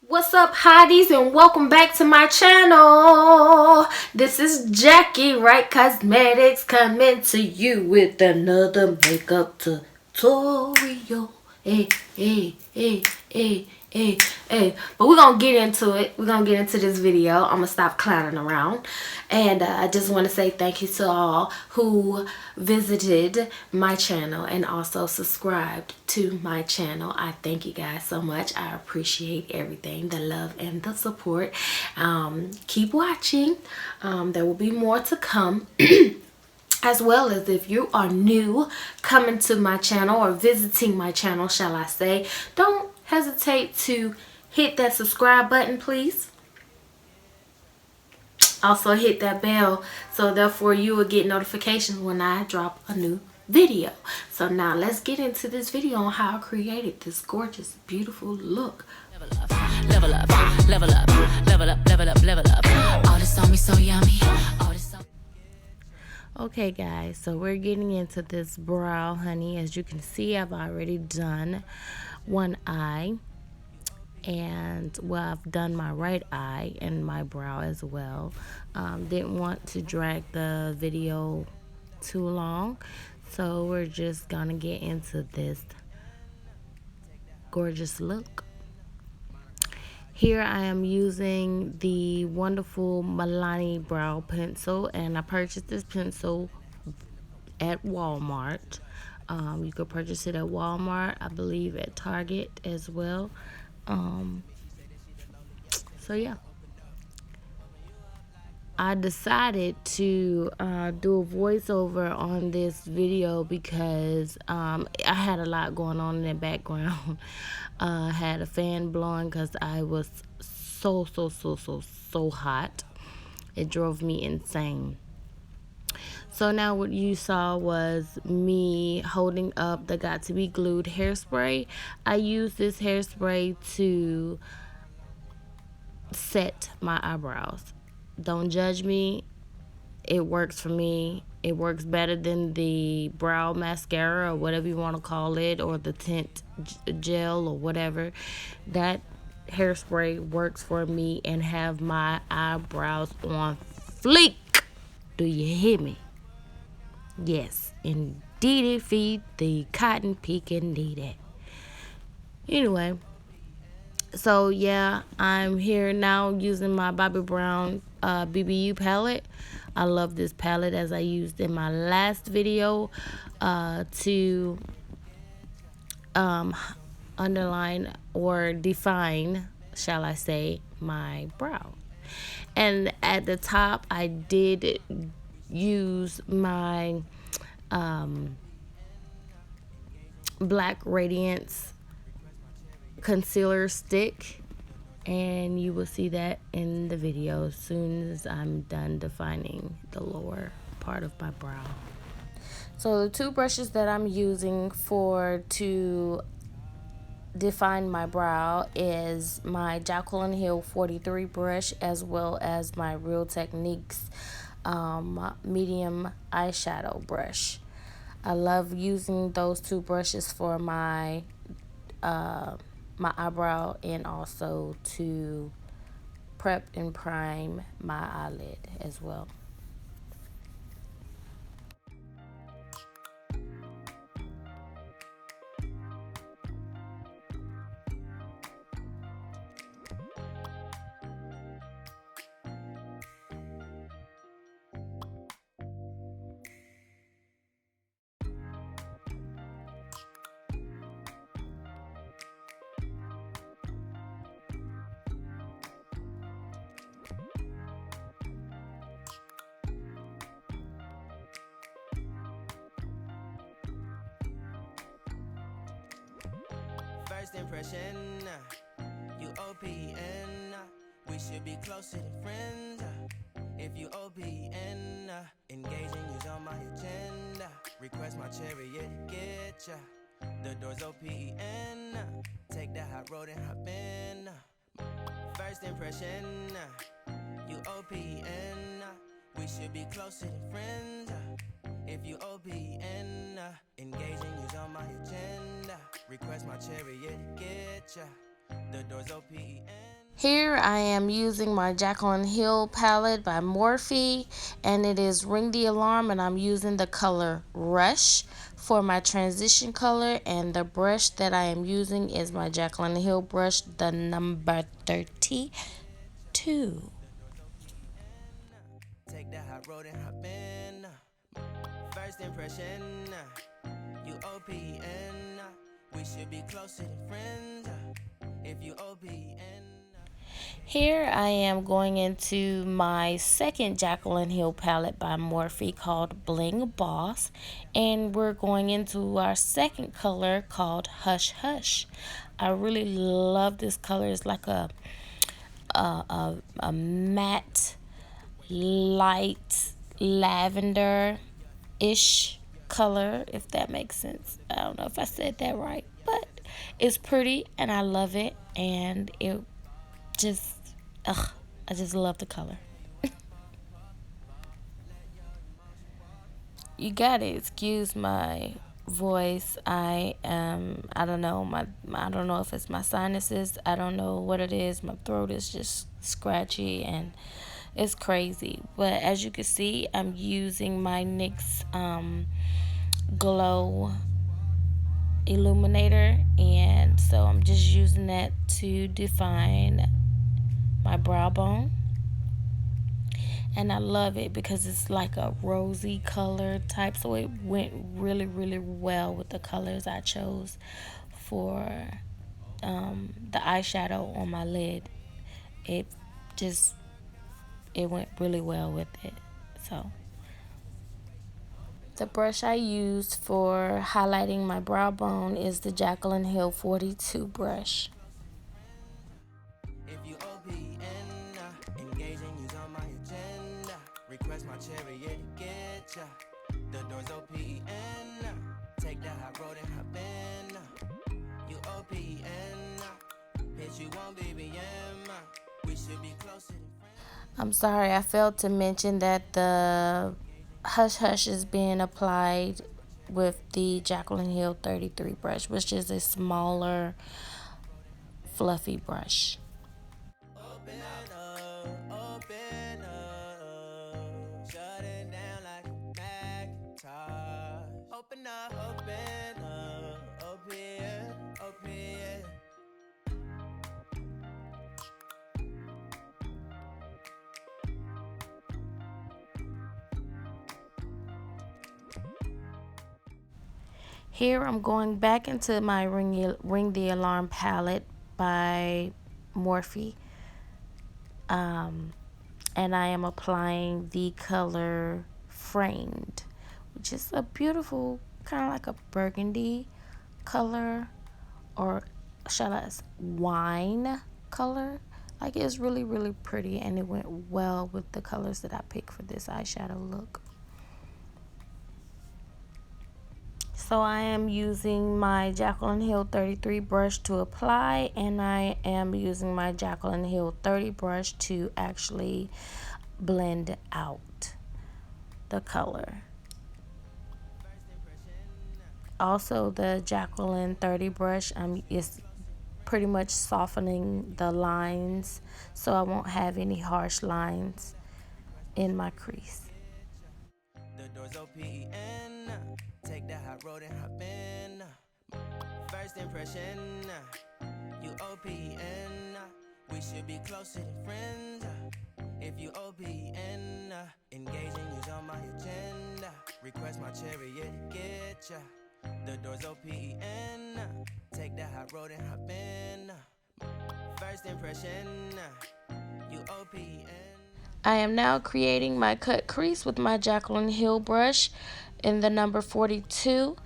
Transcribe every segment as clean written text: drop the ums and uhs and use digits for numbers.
What's up, hotties, and welcome back to my channel. This is Jackie Right Cosmetics coming to you with another makeup tutorial. Hey, hey, hey, hey, hey, hey. But we're gonna get into it. We're gonna get into this video. I'm gonna stop clowning around. And I just want to say thank you to all who visited my channel and also subscribed to my channel. I thank you guys so much. I appreciate everything, the love and the support. Keep watching. There will be more to come. As well as if you are new coming to my channel or visiting my channel, shall I say, don't hesitate to hit that subscribe button, please. Also hit that bell so therefore you will get notifications when I drop a new video. So now let's get into this video on how I created this gorgeous, beautiful look. Level up, level up, level up, level up, level up, level up. All this on me so yummy. All this on. Okay guys, so we're getting into this brow, honey. As you can see, I've already done one eye. And well, I've done my right eye and my brow as well. Didn't want to drag the video too long, so we're just gonna get into this gorgeous look. Here I am using the wonderful Milani brow pencil, and I purchased this pencil at Walmart. You could purchase it at Walmart, I believe at Target as well. So yeah, I decided to do a voiceover on this video because I had a lot going on in the background. I had a fan blowing because I was so hot. It drove me insane. So now what you saw was me holding up the Got To Be Glued hairspray. I use this hairspray to set my eyebrows. Don't judge me. It works for me. It works better than the brow mascara or whatever you want to call it, or the tint gel or whatever. That hairspray works for me and have my eyebrows on fleek. Do you hear me? Yes, indeed, feed the cotton pecan need it. Anyway, so yeah, I'm here now using my Bobbi Brown BBU palette. I love this palette, as I used in my last video to underline or define, shall I say, my brow. And at the top, I did use my Black Radiance concealer stick, and you will see that in the video as soon as I'm done defining the lower part of my brow. So the two brushes that I'm using to define my brow is my Jaclyn Hill 43 brush, as well as my Real Techniques medium eyeshadow brush. I love using those two brushes for my my eyebrow, and also to prep and prime my eyelid as well. First impression, you OPN. We should be closer than friends. If you OPN, engaging you's on my agenda. Request my chariot, get ya. The door's OPN. Take that hot road and hop in. First impression, you OPN. We should be closer than friends. If you OPN, engaging you's on my agenda. Request my chariot, get ya. The door's OPN. Here I am using my Jaclyn Hill palette by Morphe, and it is Ring the Alarm, and I'm using the color Rush for my transition color, and the brush that I am using is my Jaclyn Hill brush, the number 32. Take that hot road and hop in. First impression, you OPN. We should be closer than friends. If you OPN. Here I am going into my second Jaclyn Hill palette by Morphe called Bling Boss, and we're going into our second color called Hush Hush. I really love this color. It's like a matte light lavender ish color, if that makes sense. I don't know if I said that right, but it's pretty and I love it, and it just I just love the color. You gotta excuse my voice. I don't know, I don't know if it's my sinuses. I don't know what it is. My throat is just scratchy and it's crazy. But as you can see, I'm using my NYX Glow Illuminator, and so I'm just using that to define my brow bone. And I love it because it's like a rosy color type, so it went really really well with the colors I chose for the eyeshadow on my lid. It just it went really well with it. So the brush I used for highlighting my brow bone is the Jaclyn Hill 42 brush. If you OPN, engaging you's on my agenda. Request my chariot to get ya. The door's OPN. Take that hot road and hop in. You OPN. Bitch, you won't BBM. We should be closer than friends. I'm sorry, I failed to mention that the Hush Hush is being applied with the Jaclyn Hill 33 brush, which is a smaller, fluffy brush. Open up, shut it down like a Macintosh. Open up, open. Here I'm going back into my Ring the Alarm palette by Morphe. And I am applying the color Framed, which is a beautiful, kind of like a burgundy color, or shall I say wine color. Like, it's really really pretty, and it went well with the colors that I picked for this eyeshadow look. So I am using my Jaclyn Hill 33 brush to apply, and I am using my Jaclyn Hill 30 brush to actually blend out the color. Also, the Jaclyn 30 brush is pretty much softening the lines, so I won't have any harsh lines in my crease. The door's OPN. Take that hot road and hop in. First impression, you OPN. We should be closer than friends. If you OPN, engaging you's on my agenda. Request my chariot to get ya. The door's OPN. Take that hot road and hop in. First impression, you OPN. I am now creating my cut crease with my Jaclyn Hill brush in the number 42,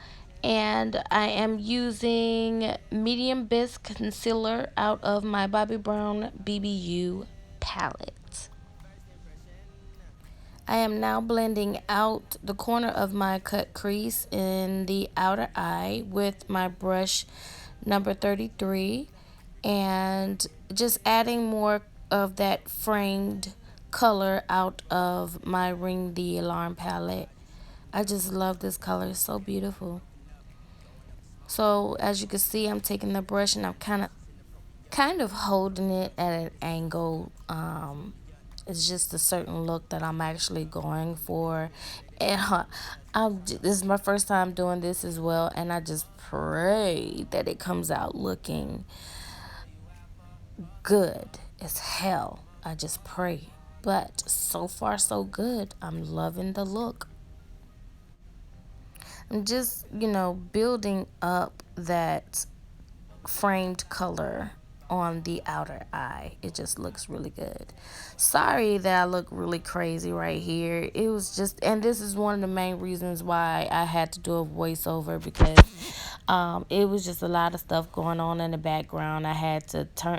and I am using medium bisque concealer out of my Bobbi Brown BBU palette. I am now blending out the corner of my cut crease in the outer eye with my brush number 33, and just adding more of that framed color out of my Ring the Alarm palette. I just love this color. It's so beautiful. So as you can see, I'm taking the brush and I'm kind of kind of holding it at an angle. It's just a certain look that I'm actually going for. And this is my first time doing this as well, and I just pray that it comes out looking good as hell. I just pray. But so far, so good. I'm loving the look. I'm just, building up that framed color on the outer eye. It just looks really good. Sorry that I look really crazy right here. It was just, and this is one of the main reasons why I had to do a voiceover, because it was just a lot of stuff going on in the background. I had to turn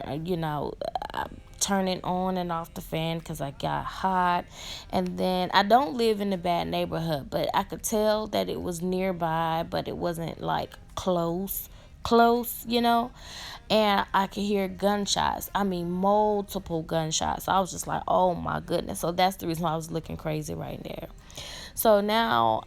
it on and off the fan because I got hot. And then I don't live in a bad neighborhood, but I could tell that it was nearby, but it wasn't like close. And I could hear gunshots. I mean, multiple gunshots. I was just like, oh my goodness. So that's the reason why I was looking crazy right there. So now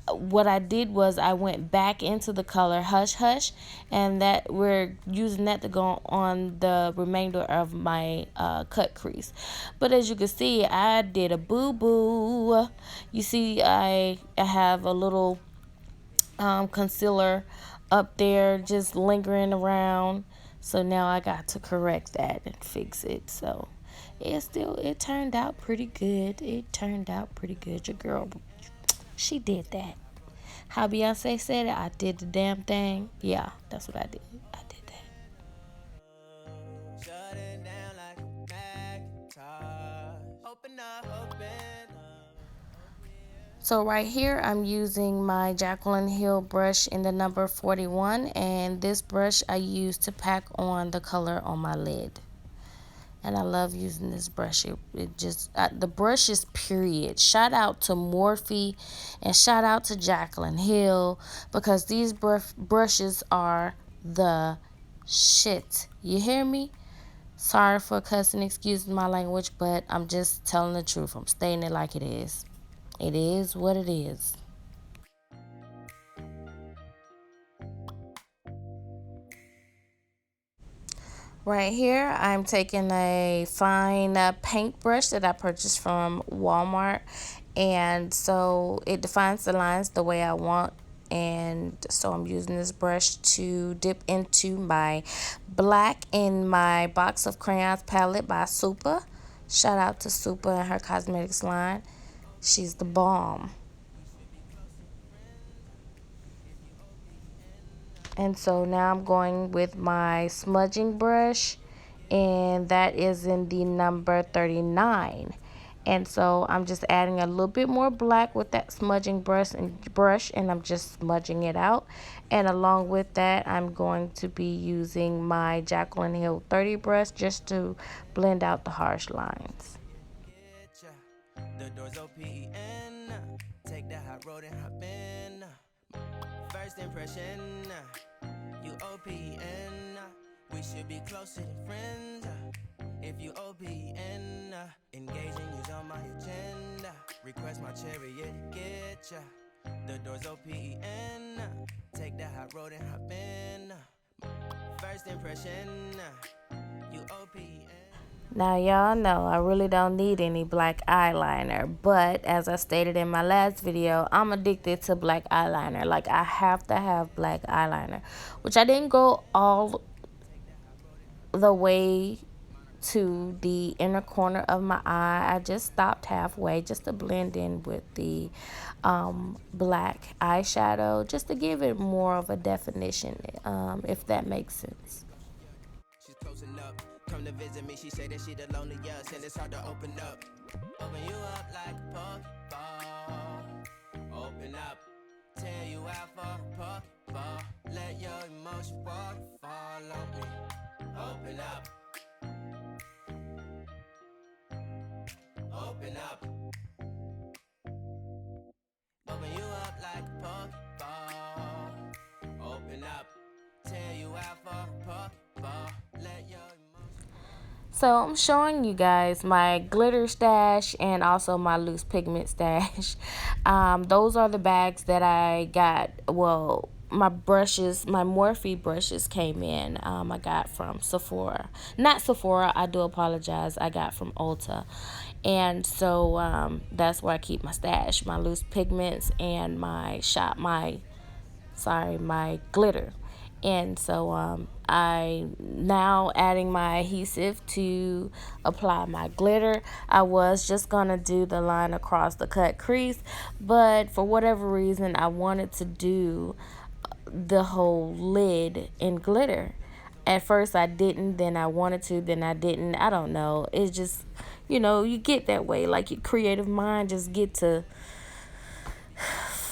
what I did was I went back into the color Hush Hush, and that we're using that to go on the remainder of my cut crease. But as you can see, I did a boo-boo. You see, I have a little concealer up there just lingering around. So now I got to correct that and fix it. So it turned out pretty good. It turned out pretty good. Your girl, she did that. How Beyonce said it, I did the damn thing. Yeah, that's what I did. I did that. Shut it down like a Macintosh. Open up, open up. So right here, I'm using my Jaclyn Hill brush in the number 41. And this brush I use to pack on the color on my lid. And I love using this brush. It just, the brush is period. Shout out to Morphe and shout out to Jaclyn Hill, because these brushes are the shit. You hear me? Sorry for cussing, excuse my language, but I'm just telling the truth. I'm stating it like it is. It is what it is. Right here, I'm taking a fine paintbrush that I purchased from Walmart. And so it defines the lines the way I want. And so I'm using this brush to dip into my black in my box of crayons palette by Supa. Shout out to Supa and her cosmetics line. She's the bomb. And so now I'm going with my smudging brush, and that is in the number 39. And so I'm just adding a little bit more black with that smudging brush, and I'm just smudging it out. And along with that, I'm going to be using my Jaclyn Hill 30 brush just to blend out the harsh lines. The doors open. Take that hot road and hop in. First impression, you OPN. We should be closer than friends. If you OPN, engaging you's on my agenda. Request my chariot to get ya. The doors OPN. Take that hot road and hop in. First impression, you OPN. Now y'all know I really don't need any black eyeliner, but as I stated in my last video, I'm addicted to black eyeliner. Like, I have to have black eyeliner, which I didn't go all the way to the inner corner of my eye. I just stopped halfway just to blend in with the black eyeshadow, just to give it more of a definition, if that makes sense. She's closing up. Come to visit me, she say that she the loneliest, and it's hard to open up. Open you up like a Pokeball. Open up, tear you out for a Pokeball. Let your emotion waterfall on me. Open up. Open up. Open you up like a Pokeball. Open up, tear you out for a Pokeball. Let your So I'm showing you guys my glitter stash and also my loose pigment stash. Those are the bags that I got. Well, my brushes, my Morphe brushes came in. I got from Sephora. Not Sephora, I do apologize. I got from Ulta. And so that's where I keep my stash, my loose pigments and my glitter. And so I now adding my adhesive to apply my glitter. I was just gonna do the line across the cut crease, but for whatever reason I wanted to do the whole lid in glitter. At first I didn't, then I wanted to, then I didn't. I don't know. It's just, you get that way. Like your creative mind just get to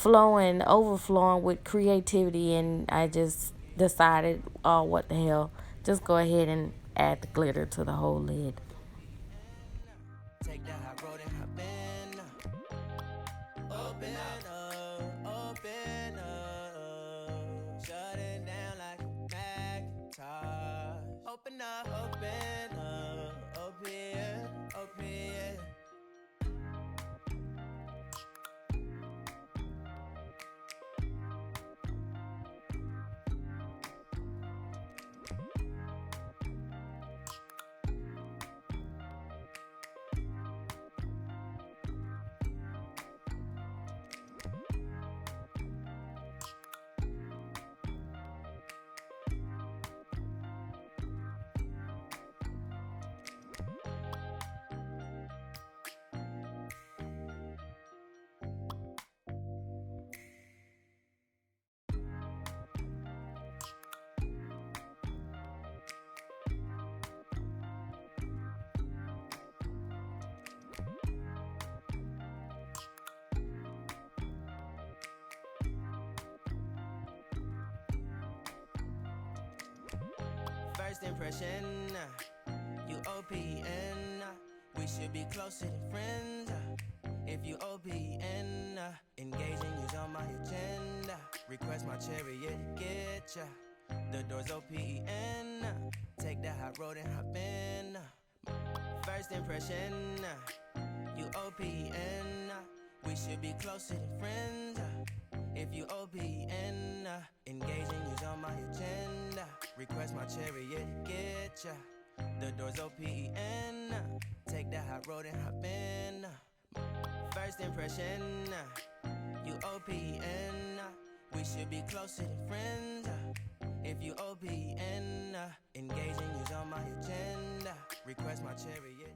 overflowing with creativity, and I just decided, oh, what the hell, just go ahead and add the glitter to the whole lid. Take that hot road and hop in. Open up. Shut it down like a Macintosh. Open up. Open. First impression, you OPN. We should be closer than friends. If you OPN, engaging you's on my agenda. Request my chariot to get ya. The door's OPN. Take that hot road and hop in. First impression, you OPN. We should be closer than friends. If you OPN, engaging you's on my agenda. Request my chariot to get ya. The door's OPN. Take that hot road and hop in. First impression, you OPN. We should be closer than friends. If you OPN, engaging you's on my agenda. Request my chariot.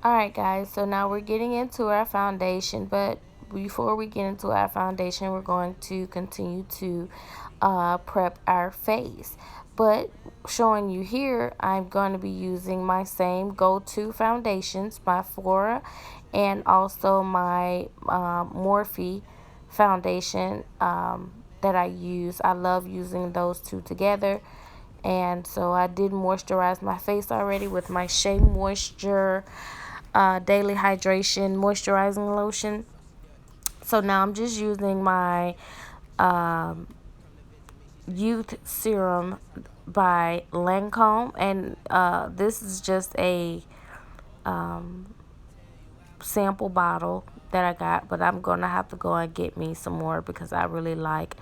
Alright guys, so now we're getting into our foundation, but before we get into our foundation, we're going to continue to prep our face. But showing you here, I'm going to be using my same go-to foundations, my Flora, and also my Morphe foundation that I use. I love using those two together. And so I did moisturize my face already with my Shea Moisture Daily Hydration Moisturizing Lotion. So now I'm just using my Youth Serum by Lancome, and this is just a sample bottle that I got, but I'm gonna have to go and get me some more because I really like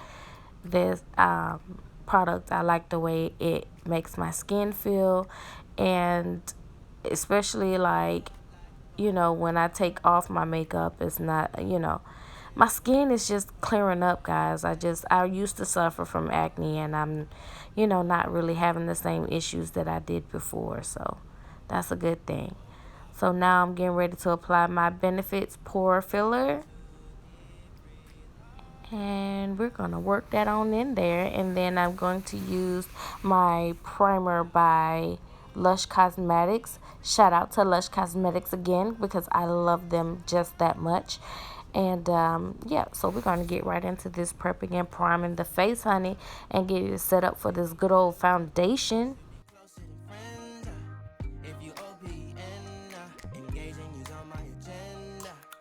this product. I like the way it makes my skin feel, and especially like, when I take off my makeup, it's not, my skin is just clearing up, guys. I used to suffer from acne, and I'm, not really having the same issues that I did before. So that's a good thing. So now I'm getting ready to apply my Benefits Pore Filler. And we're going to work that on in there. And then I'm going to use my primer by Lush Cosmetics. Shout out to Lush Cosmetics again, because I love them just that much. And yeah, so we're going to get right into this prepping and priming the face, honey, and get it set up for this good old foundation.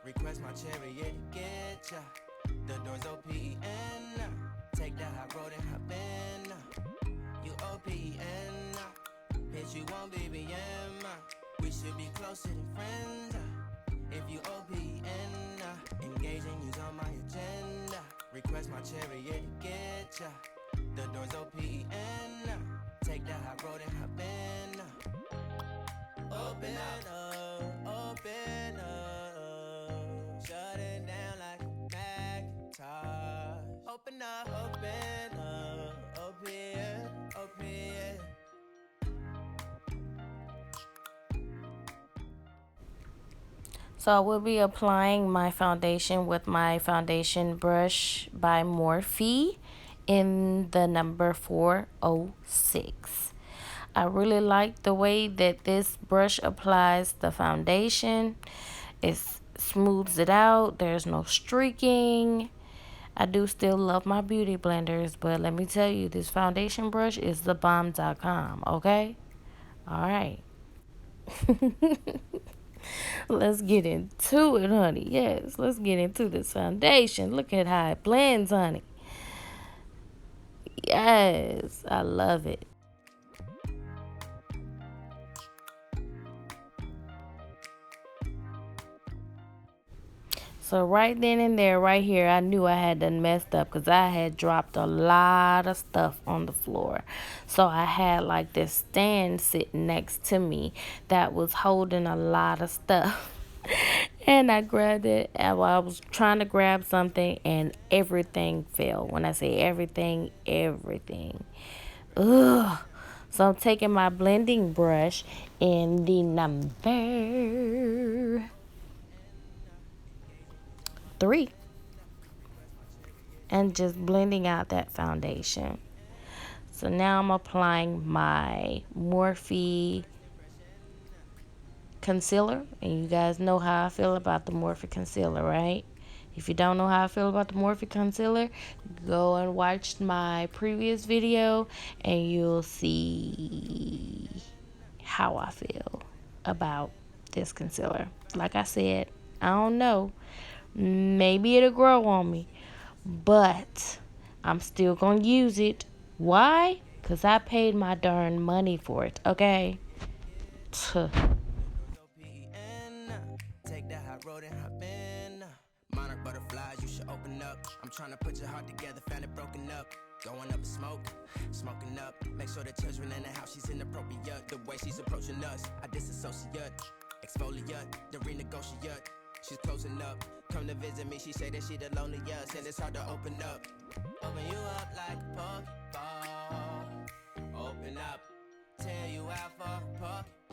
Request my chariot to get ya. The door's OPN. Take that hot road and hop in. You OPN. Bitch, you won't BBM. We should be closer than friends. If you OPN, engaging you's on my agenda. Request my chariot to get ya. The door's open. Take that high road and hop in. Open up, open up. Shut it down like a Macintosh. Open up, open. So I will be applying my foundation with my foundation brush by Morphe in the number 406. I really like the way that this brush applies the foundation. It smooths it out. There's no streaking. I do still love my beauty blenders, but let me tell you, this foundation brush is the bomb.com, okay? All right. Let's get into it, honey. Yes, let's get into this foundation. Look at how it blends, honey. Yes, I love it. So right then and there, right here, I knew I had done messed up because I had dropped a lot of stuff on the floor. So I had like this stand sitting next to me that was holding a lot of stuff. And I grabbed it and I was trying to grab something and everything fell. When I say everything, everything. Ugh. So I'm taking my blending brush in the number 3 and just blending out that foundation. So now I'm applying my Morphe concealer, and you guys know how I feel about the Morphe concealer, right? If you don't know how I feel about the Morphe concealer, go and watch my previous video and you'll see how I feel about this concealer. Like I said, I don't know, maybe it'll grow on me, but I'm still gonna use it. Why? Because I paid my darn money for it, okay? Tuh. Take that high road and hop in. Monarch butterflies, you should open up. I'm trying to put your heart together, found it broken up. Going up in smoke, smoking up. Make sure the children in the house, she's inappropriate. The way she's approaching us, I disassociate. Exfoliate, the renegotiate. She's closing up. Come to visit me, she say that she the loneliest, and it's hard to open up. Open you up like a Pokeball. Open up, tear you out for a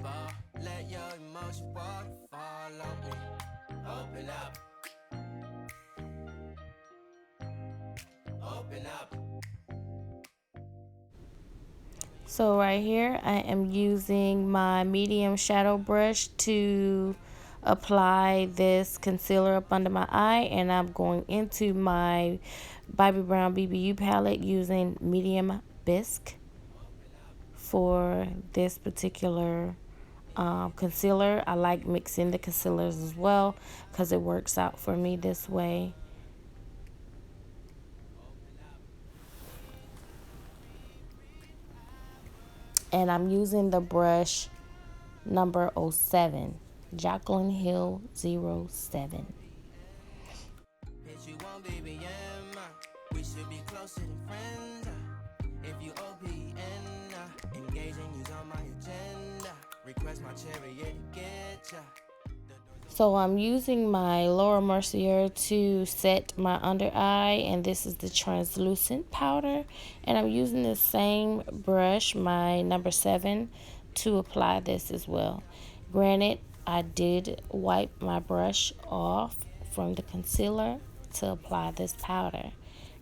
Pokeball. Let your emotion waterfall on me. Open up. Open up. So right here, I am using my medium shadow brush to apply this concealer up under my eye, and I'm going into my Bobbi Brown BBU palette using medium bisque for this particular concealer. I like mixing the concealers as well because it works out for me this way. And I'm using the brush number 07, Jaclyn Hill 07. You won't BBM. We should be closer than friends. If you OPN, engaging you's on my agenda. Request my chariot to get ya. So I'm using my Laura Mercier to set my under eye, and this is the translucent powder, and I'm using the same brush, my number 7, to apply this as well. Granted, I did wipe my brush off from the concealer to apply this powder.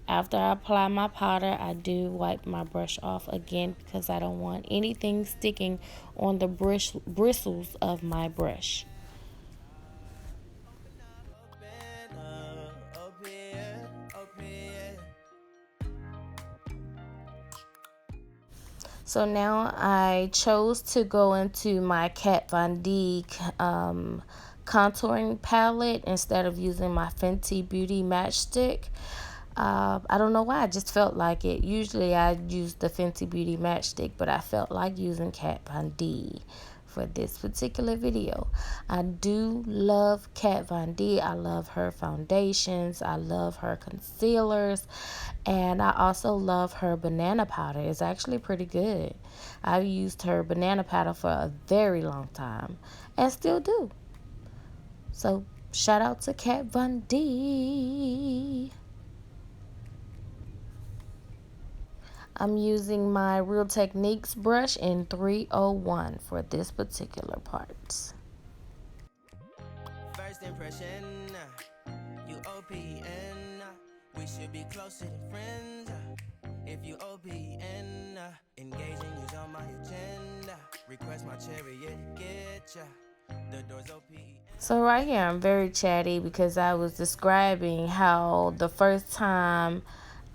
After I apply my powder, I do wipe my brush off again because I don't want anything sticking on the bristles of my brush. So now I chose to go into my Kat Von D contouring palette instead of using my Fenty Beauty matchstick. I don't know why, I just felt like it. Usually I use the Fenty Beauty matchstick, but I felt like using Kat Von D for this particular video. I do love Kat Von D. I love her foundations. I love her concealers. And I also love her banana powder. It's actually pretty good. I've used her banana powder for a very long time and still do. So shout out to Kat Von D. I'm using my Real Techniques brush in 301 for this particular part. First impression, you OPN, we should be closer than friends. If you OPN, engaging you's on my agenda. Request my chariot, get ya. The door's OPN. So right here I'm very chatty because I was describing how the first time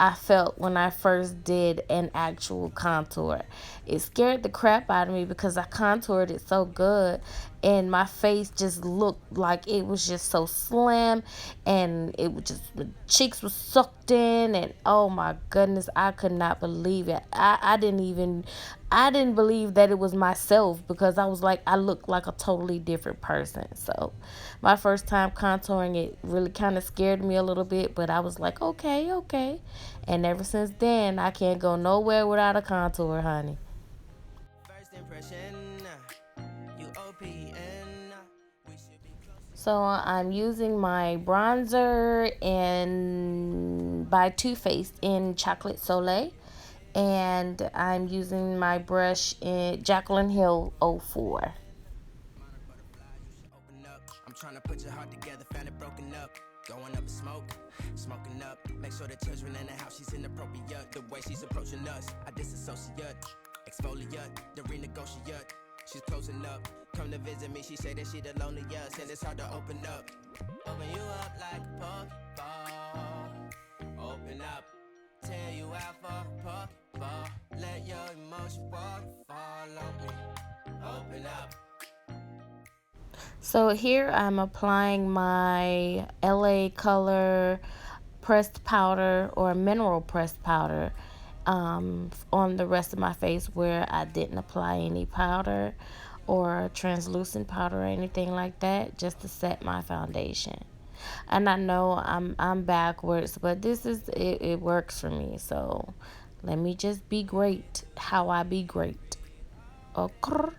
I felt when I first did an actual contour. It scared the crap out of me because I contoured it so good and my face just looked like it was just so slim and it was just, the cheeks were sucked in, and oh my goodness, I could not believe it. I didn't believe that it was myself because I was like, I looked like a totally different person. So my first time contouring, it really kind of scared me a little bit, but I was like, okay. And ever since then, I can't go nowhere without a contour, honey. First impression, you OPN, we should be closer. So I'm using my bronzer by Too Faced in Chocolate Soleil. And I'm using my brush in Jaclyn Hill 04. Open up. I'm trying to put your heart together, found it broken up. Going up in smoke, smoking up. Make sure the children in the house, she's inappropriate. The way she's approaching us, I disassociate. Exfoliate, the renegotiate. She's closing up. Come to visit me, she say that she the loneliest, and it's hard to open up. Open you up like a Pokeball. Open up, tear you out for a Pokeball. Let your emotion waterfall on me. Open up. So here I'm applying my LA Color pressed powder or mineral pressed powder on the rest of my face where I didn't apply any powder or translucent powder or anything like that, just to set my foundation. And I know I'm backwards, but this is it works for me. So let me just be great how I be great. Okay.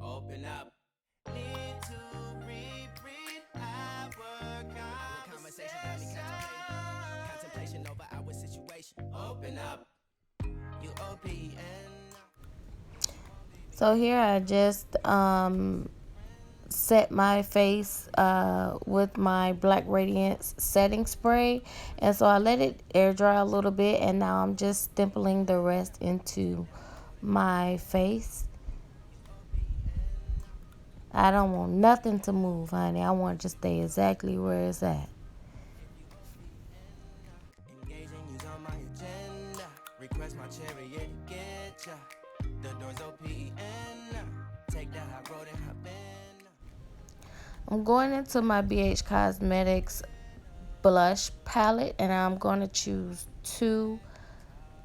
Open up. Need to reread our conversation. Got me contemplation over our situation. Open up. You OPN. So here I just set my face with my Black Radiance setting spray, and so I let it air dry a little bit, and now I'm just stippling the rest into my face. I don't want nothing to move, honey. I want it to stay exactly where it's at. Engaging you's on my agenda. Request my chariot, get ya. The door's OPN. Take that high road and hop in. I'm going into my BH Cosmetics blush palette, and I'm going to choose 2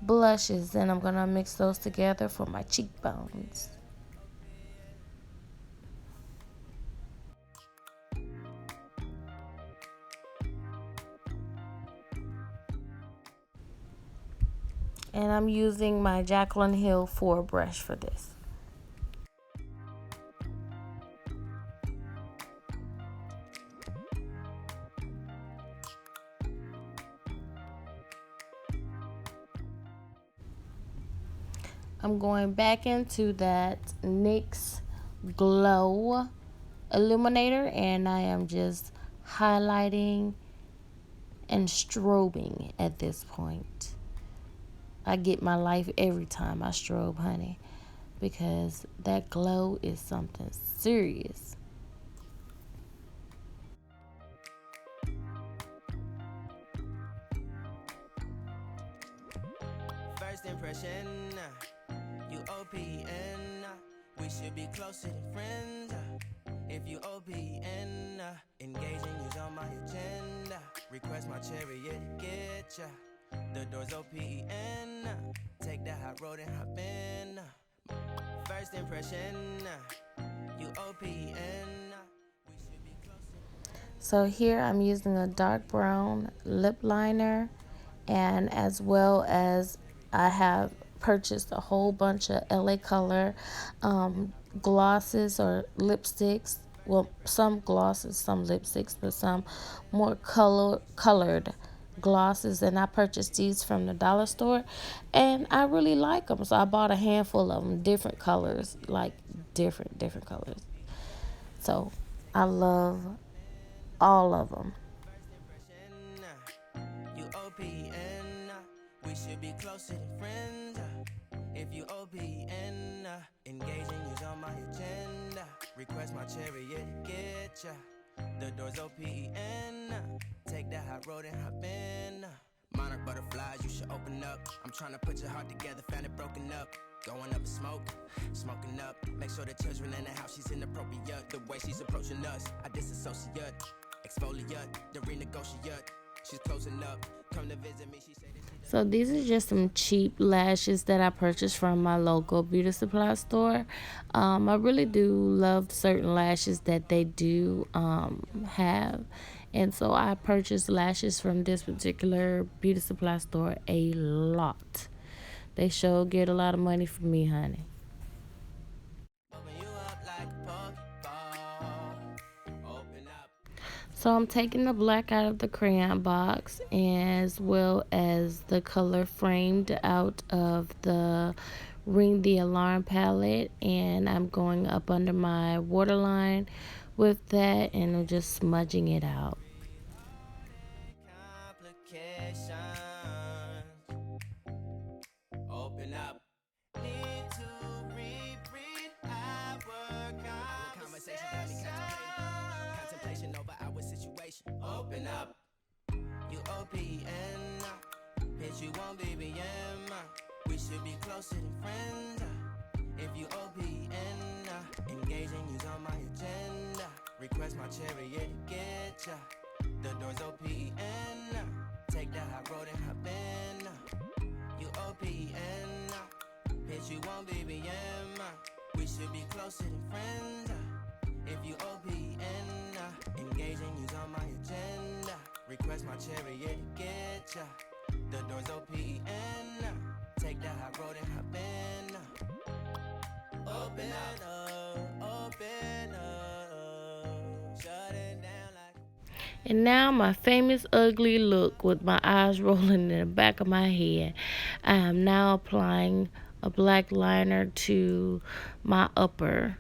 blushes, and I'm going to mix those together for my cheekbones. And I'm using my Jaclyn Hill 4 brush for this. I'm going back into that NYX Glow Illuminator, and I am just highlighting and strobing at this point. I get my life every time I strobe, honey, because that glow is something serious. First impression, you OPN. We should be closer than friends. If you OPN, engaging you's on my agenda. Request my chariot, get ya. The door's open. Take the hot road and hop in. First impression, you open. So here I'm using a dark brown lip liner, and as well as I have purchased a whole bunch of LA Color glosses or lipsticks. Well, some glosses, some lipsticks, but some more colored glosses, and I purchased these from the dollar store, and I really like them, so I bought a handful of them, different colors, like different colors. So I love all of them. You OPN, we should be closer than friends. If you OPN, engaging you's on my agenda. Request my chariot to get ya. The door's OPN, take that hot road and hop in. Monarch butterflies, you should open up. I'm trying to put your heart together, found it broken up. Going up in smoke, smoking up. Make sure the children in the house, she's inappropriate. The way she's approaching us, I disassociate. Exfoliate, the renegotiate. She's closing up, come to visit me, she said that she So these are just some cheap lashes that I purchased from my local beauty supply store. I really do love certain lashes that they do have. And so I purchased lashes from this particular beauty supply store a lot. They sure get a lot of money from me, honey. open you up like a Pokeball. Open up. So I'm taking the black out of the crayon box, as well as the color framed out of the Ring the Alarm palette, and I'm going up under my waterline with that, and I'm just smudging it out. Complications. Open up. Need to reread our conversation. Got me contemplation over our situation. Open up. You OPN. Bitch, you won't BBM. We should be closer than friends. If you OPN, engaging you's on my agenda. Request my chariot to get ya. The door's OPN. Take that hot road and hop in. You OPN. Bitch, you won't BBM. We should be closer than friends. If you OPN, engaging you's on my agenda. Request my chariot to get ya. The door's OPN. Take that hot road and hop in. Open up, open up. Shut it down like. And now my famous ugly look with my eyes rolling in the back of my head. I am now applying a black liner to my upper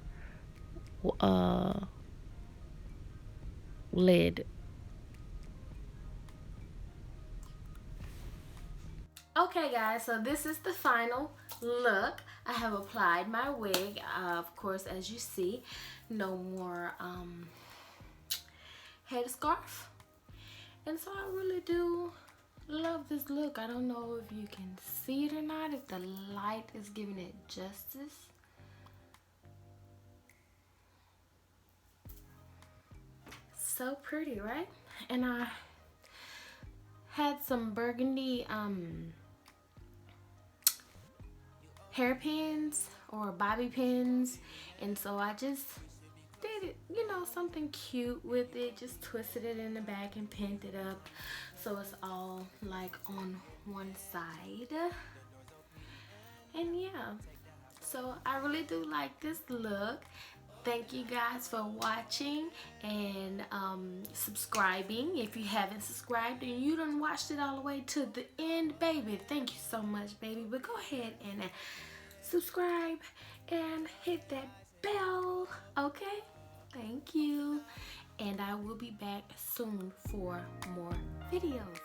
lid. Okay guys, so this is the final look. I have applied my wig, of course, as you see, no more headscarf. And so I really do love this look. I don't know if you can see it or not, if the light is giving it justice. So pretty, right? And I had some burgundy hairpins or bobby pins, and so I just did it, you know, something cute with it. Just twisted it in the back and pinned it up so it's all like on one side. And yeah, so I really do like this look. Thank you guys for watching and subscribing. If you haven't subscribed and you done watched it all the way to the end, baby, thank you so much, baby. But go ahead and subscribe and hit that bell, okay? Thank you. And I will be back soon for more videos.